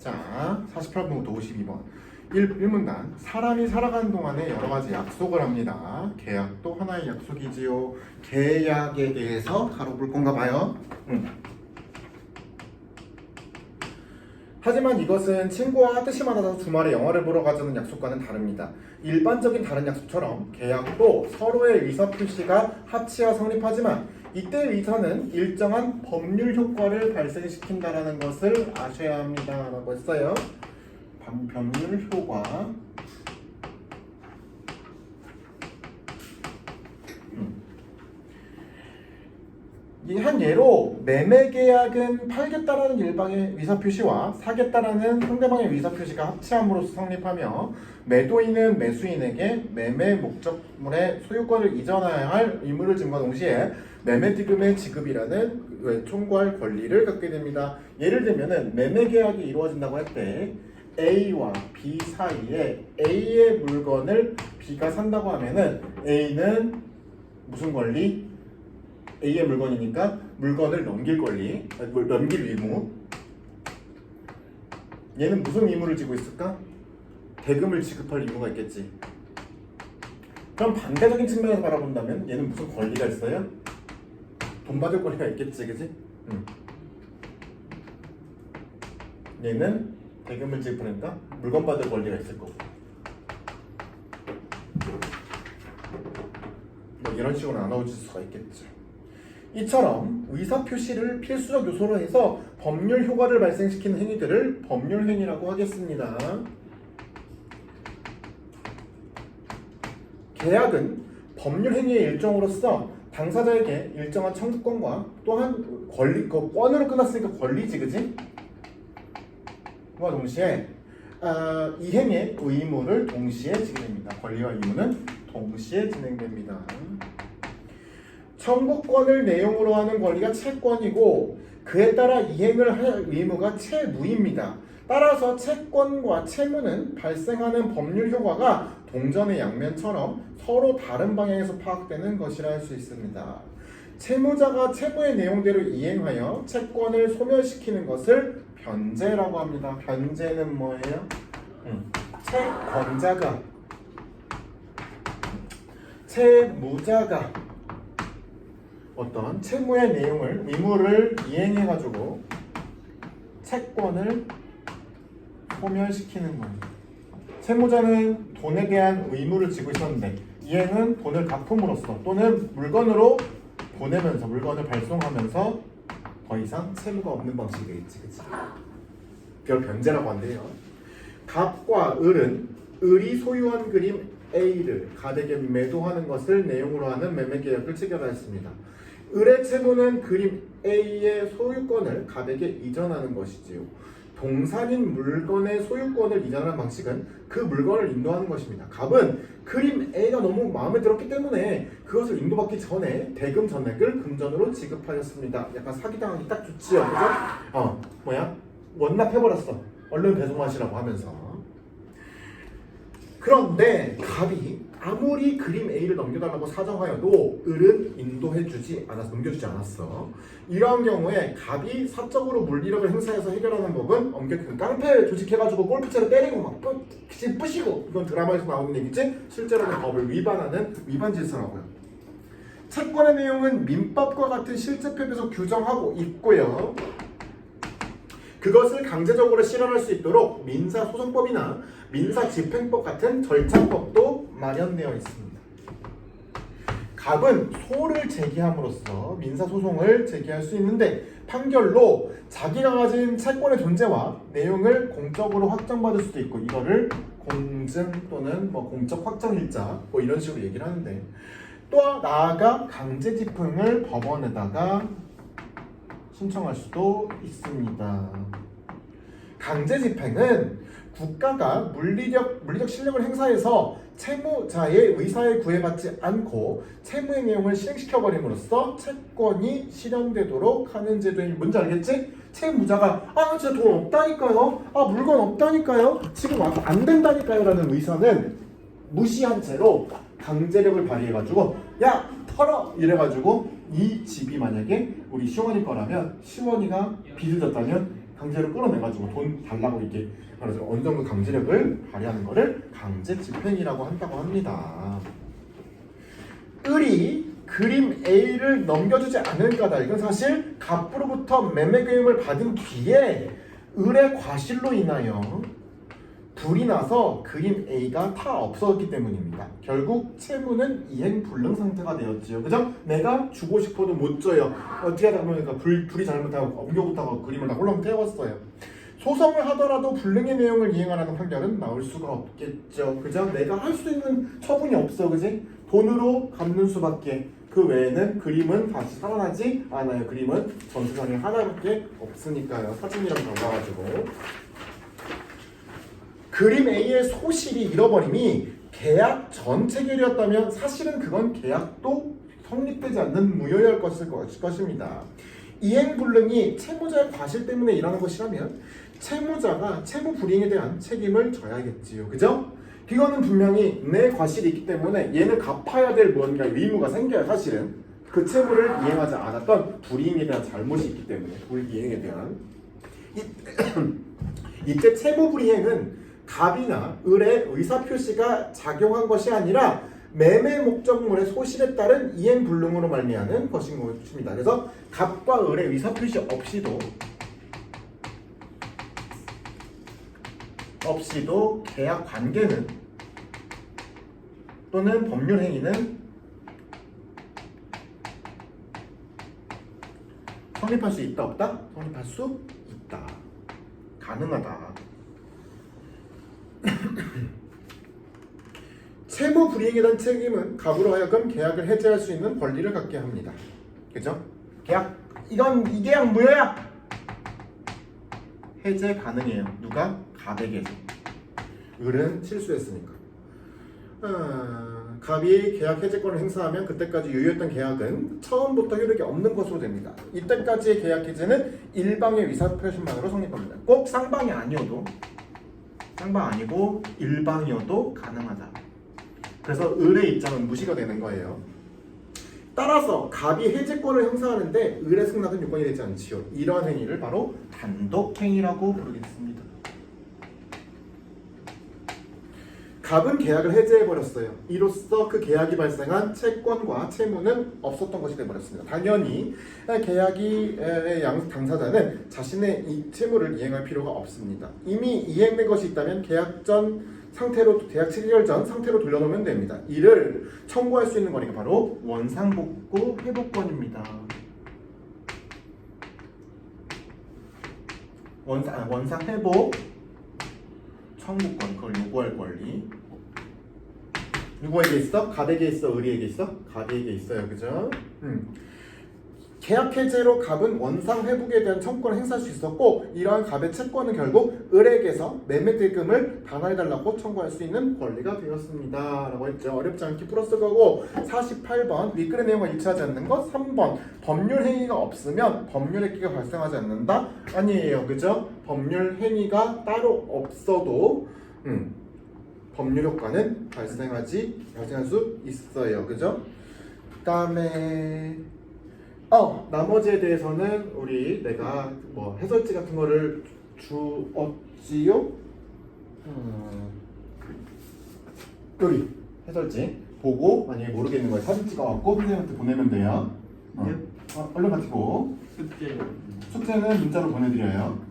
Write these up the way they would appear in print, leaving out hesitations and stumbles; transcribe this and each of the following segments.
자, 48번부터 52번. 1문단. 사람이 살아가는 동안에 여러 가지 약속을 합니다. 계약도 하나의 약속이지요. 계약에 대해서 다뤄볼 건가 봐요. 하지만 이것은 친구와 뜻이 맞아서 주말에 영화를 보러 가자는 약속과는 다릅니다. 일반적인 다른 약속처럼 계약도 서로의 의사표시가 합치어 성립하지만 이때 의사는 일정한 법률 효과를 발생시킨다는 것을 아셔야 합니다. 라고 했어요. 법률 효과. 이 한 예로 매매 계약은 팔겠다라는 일방의 의사표시와 사겠다라는 상대방의 의사표시가 합치함으로써 성립하며 매도인은 매수인에게 매매 목적물의 소유권을 이전해야 할 의무를 증거한 동시에 매매디금의 지급이라는 총괄 권리를 갖게 됩니다. 예를 들면은 매매 계약이 이루어진다고 할 때 A와 B 사이에 A의 물건을 B가 산다고 하면은 A는 무슨 권리? A의 물건이니까 물건을 넘길 권리, 넘길 의무. 얘는 무슨 의무를 지고 있을까? 대금을 지급할 의무가 있겠지. 그럼 반대적인 측면에서 바라본다면 얘는 무슨 권리가 있어요? 돈 받을 권리가 있겠지, 그지? 얘는 대금을 지급하니까 물건 받을 권리가 있을 거고. 뭐 이런 식으로 나눠질 수가 있겠죠. 이처럼 의사표시를 필수적 요소로 해서 법률 효과를 발생시키는 행위들을 법률행위라고 하겠습니다. 계약은 법률행위의 일종으로서 당사자에게 일정한 청구권과 또한 권리, 권으로 끝났으니까 권리지, 그지? 와 동시에 이 행위의 의무를 동시에 지급됩니다. 권리와 의무는 동시에 진행됩니다. 청구권을 내용으로 하는 권리가 채권이고 그에 따라 이행을 할 의무가 채무입니다. 따라서 채권과 채무는 발생하는 법률 효과가 동전의 양면처럼 서로 다른 방향에서 파악되는 것이라 할 수 있습니다. 채무자가 채무의 내용대로 이행하여 채권을 소멸시키는 것을 변제라고 합니다. 변제는 뭐예요? 채권자가 채무자가 어떤 채무의 내용을 의무를 이행해가지고 채권을 소멸시키는 겁니다. 채무자는 돈에 대한 의무를 지고 있었는데 이행은 돈을 갚음으로써 또는 물건으로 보내면서 물건을 발송하면서 더 이상 채무가 없는 방식이 되겠지, 그치? 그걸 변제라고 한대요. 갑과 을은 을이 소유한 그림 A를 갑에게 매도하는 것을 내용으로 하는 매매계약을 체결하였습니다. 을의 채무는 그림 A의 소유권을 갑에게 이전하는 것이지요. 동산인 물건의 소유권을 이전하는 방식은 그 물건을 인도하는 것입니다. 갑은 그림 A가 너무 마음에 들었기 때문에 그것을 인도받기 전에 대금 전액을 금전으로 지급하였습니다. 약간 사기당하기 딱 좋지요, 그죠? 원납해버렸어. 얼른 배송하시라고 하면서. 그런데 갑이 아무리 그림 A를 넘겨달라고 사정하여도 을은 넘겨주지 않았어. 이러한 경우에 갑이 사적으로 물리력을 행사해서 해결하는 법은 엄격히 깡패 조직해가지고 골프채로 때리고 막 부시고, 이건 드라마에서 나오는 얘기지 실제로는 법을 위반하는 위반질서라고요. 채권의 내용은 민법과 같은 실제법에서 규정하고 있고요. 그것을 강제적으로 실현할 수 있도록 민사소송법이나 민사집행법 같은 절차법도 마련되어 있습니다. 갑은 소를 제기함으로써 민사소송을 제기할 수 있는데 판결로 자기가 가진 채권의 존재와 내용을 공적으로 확정받을 수도 있고 이거를 공증 또는 공적 확정일자 이런 식으로 얘기를 하는데 또 나아가 강제집행을 법원에다가 신청할 수도 있습니다. 강제집행은 국가가 물리적 실력을 행사해서 채무자의 의사에 구애받지 않고 채무의 내용을 실행시켜버림으로써 채권이 실현되도록 하는 제도인 뭔지 알겠지? 채무자가 진짜 돈 없다니까요? 물건 없다니까요? 지금 와서 안 된다니까요? 라는 의사는 무시한 채로 강제력을 발휘해가지고 야 털어! 이래가지고 이 집이 만약에 우리 시원이 거라면 시원이가 빚을 졌다면 강제로 끌어내가지고 돈 달라고 이게 말하자면 어느 정도 강제력을 발휘하는 거를 강제 집행이라고 한다고 합니다. 을이 그림 A를 넘겨주지 않을 거다. 이건 사실 갑으로부터 매매 계획을 받은 뒤에 을의 과실로 인하여 불이 나서 그림 A가 다 없어졌기 때문입니다. 결국 채무는 이행 불능 상태가 되었지요. 그죠? 내가 주고 싶어도 못 줘요. 어떻게 하다 보니까 불이 잘못하고 엉겨붙다가 그림을 다 홀랑 태웠어요. 소송을 하더라도 불능의 내용을 이행하라는 판결은 나올 수가 없겠죠. 그죠? 내가 할 수 있는 처분이 없어. 그지? 돈으로 갚는 수밖에. 그 외에는 그림은 다시 살아나지 않아요. 그림은 전세상에 하나밖에 없으니까요. 사진이랑 달라가지고. 그림 A의 소실이 잃어버림이 계약 전 체결이었다면 사실은 그건 계약도 성립되지 않는 무효할 것입니다. 이행불능이 채무자의 과실 때문에 일어나는 것이라면 채무자가 채무 불이행에 대한 책임을 져야겠지요. 그죠? 이거는 분명히 내 과실이 있기 때문에 얘는 갚아야 될 뭔가 의무가 생겨요. 사실은 그 채무를 이행하지 않았던 불이행에 대한 잘못이 있기 때문에 불이행에 대한 이때 채무 불이행은 갑이나 을의 의사표시가 작용한 것이 아니라 매매 목적물의 소실에 따른 이행불능으로 말미암은 것인 것입니다. 그래서 갑과 을의 의사표시 없이도 계약 관계는 또는 법률 행위는 성립할 수 있다 없다? 성립할 수 있다. 가능하다. 채무 불이행에 대한 책임은 갑으로 하여금 계약을 해제할 수 있는 권리를 갖게 합니다. 그죠? 계약 이 계약 무효야. 해제 가능해요. 누가? 갑에게. 을은 실수했으니까. 갑이 계약 해제권을 행사하면 그때까지 유효했던 계약은 처음부터 효력이 없는 것으로 됩니다. 이때까지의 계약 해제는 일방의 의사표시만으로 성립합니다. 꼭 쌍방이 아니어도 쌍방 아니고 일방이어도 가능하다. 그래서 을의 입장은 무시가 되는 거예요. 따라서 갑이 해제권을 행사하는데 을의 승낙은 요건이 되지 않지요. 이런 행위를 바로 단독행위라고 부르겠습니다. 갑은 계약을 해제해버렸어요. 이로써 그 계약이 발생한 채권과 채무는 없었던 것이 되어버렸습니다. 당연히 계약의 당사자는 자신의 이 채무를 이행할 필요가 없습니다. 이미 이행된 것이 있다면 계약 체결 전 상태로 돌려놓으면 됩니다. 이를 청구할 수 있는 거리가 바로 원상복구 회복권입니다. 원상회복 청구권, 그걸 요구할 권리. 누구에게 있어? 갑에게 있어? 을이에게 있어? 갑에게 있어요. 그죠? 계약 해제로 갑은 원상 회복에 대한 청구권을 행사할 수 있었고 이러한 갑의 채권은 결국 을에게서 매매 대금을 반환해달라고 청구할 수 있는 권리가 되었습니다. 라고 했죠. 어렵지 않게 풀었을 거고 48번 윗글의 내용과 일치하지 않는 것 3번 법률 행위가 없으면 법률 행위가 발생하지 않는다? 아니에요. 그죠? 법률 행위가 따로 없어도 법률 효과는 발생할 수 있어요. 그죠? 그 다음에 나머지에 대해서는 내가 뭐 해설지 같은 거를 주었지요? 여기 해설지 보고 만약에 모르겠는 거 사진 찍어갖고 선생님한테 보내면 돼요. 얼른 가지고 숙제는 문자로 보내드려요.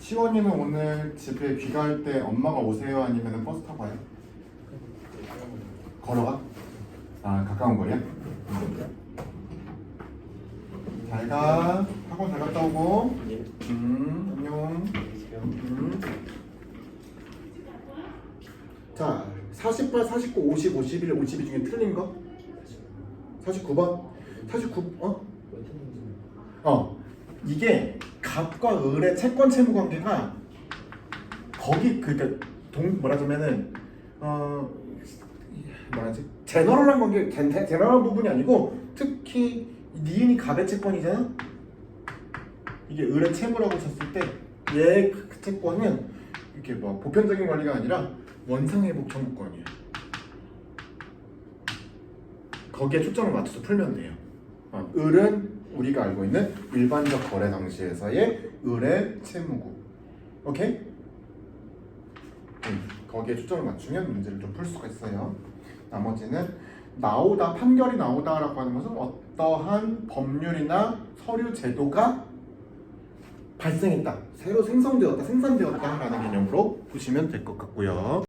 시원이는 오늘 집에 귀가할 때 엄마가 오세요? 아니면 버스 타고 와요? 걸어가? 가까운 거리야? 잘가. 학원 잘 갔다 오고. 안녕. 자, 48, 49, 50, 51, 52 중에 틀린 거? 49번? 49, 이게 갑과 을의 채권 채무 관계가 거기 그러니까 뭐라자면은 뭐라지? 제너럴한 관계, 제너럴한 부분이 아니고 특히 니은이 갑의 채권이잖아. 이게 을의 채무라고 쳤을 때 얘의 그 채권은 이렇게 뭐 보편적인 관리가 아니라 원상회복 청구권이에요. 거기에 초점을 맞춰서 풀면 돼요. 을은 우리가 알고 있는 일반적 거래 당시에서의 을의 채무고. 오케이? 거기에 초점을 맞추면 문제를 좀 풀 수가 있어요. 나머지는 나오다, 판결이 나오다라고 하는 것은 어떠한 법률이나 서류 제도가 발생했다, 새로 생성되었다, 생산되었다라는 개념으로 보시면 될 것 같고요.